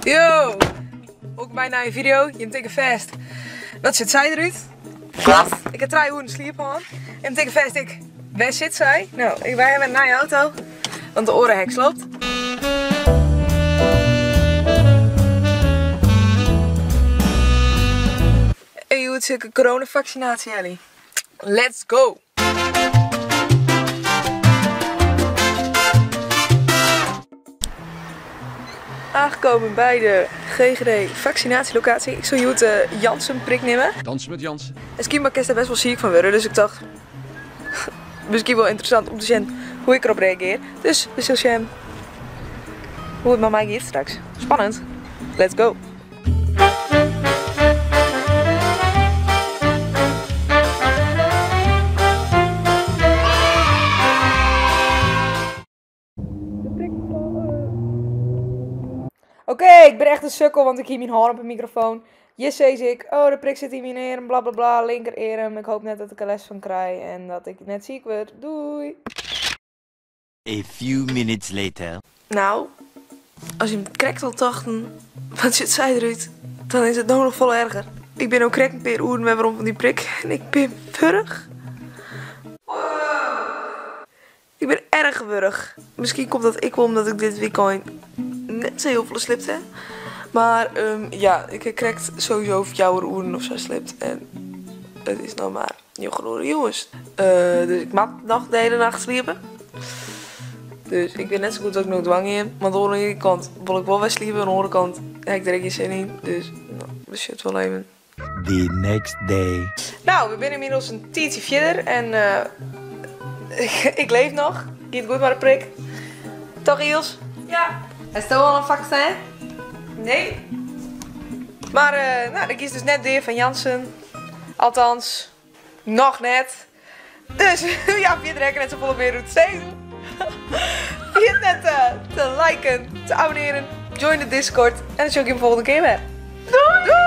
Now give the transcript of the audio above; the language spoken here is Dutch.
Yo! Ook bijna een video. Je betekent vast. Wat zit zij eruit? Wat? Ik heb 3 uur sliep aan. En betekent vast ik. Waar zit zij? Nou, wij hebben naar je auto. Want de orenhek sloopt. En je moet een coronavaccinatie, Ellie. Let's go! Aangekomen bij de GGD vaccinatielocatie. Ik zal je het Janssen prik nemen. Dansen met Janssen. En Skimba is daar best wel ziek van worden, dus ik dacht misschien wel interessant om te zien hoe ik erop reageer. Dus we zullen zien hoe het met mij gaat straks. Spannend. Let's go! Oké, ik ben echt een sukkel, want ik hier mijn hand op een microfoon. Yes, zei ik. Oh, de prik zit in mijn eer, bla bla bla, linker eer. Ik hoop net dat ik er les van krijg en dat ik net ziek word. Doei! A few minutes later. Nou, als je hem krekt al tachten, wat zit zij eruit, dan is het nog veel erger. Ik ben ook krek een paar uur met waarom van die prik en ik ben wurg. Wow. Ik ben erg wurg. Misschien komt dat ik wel omdat ik dit weekend net zo heel veel slipt heb. Maar ja, ik heb krekt sowieso 4 uur of zo slipt. En het is nou maar heel genoeg jongens. Dus ik mag nog de hele nacht sliepen. Dus ik ben net zo goed dat ik nog dwang in. Maar aan de ene kant wil ik wel wel sliepen. Aan de andere kant heb ik er geen zin in. Dus nou, we shit wel even. The next day. Nou, we zijn inmiddels een tientje verder. En ik leef nog. Gaat goed maar de prik. Toch Iels? Ja. Is het wel een vaccin? Nee. Maar nou, ik kies dus net de van Janssen. Althans, nog net. Dus ja, verder heb ik net zoveel meer doet steeds. Vergeet net te liken, te abonneren, join de Discord en dan zie ik je de volgende keer weer. Doei! Doei!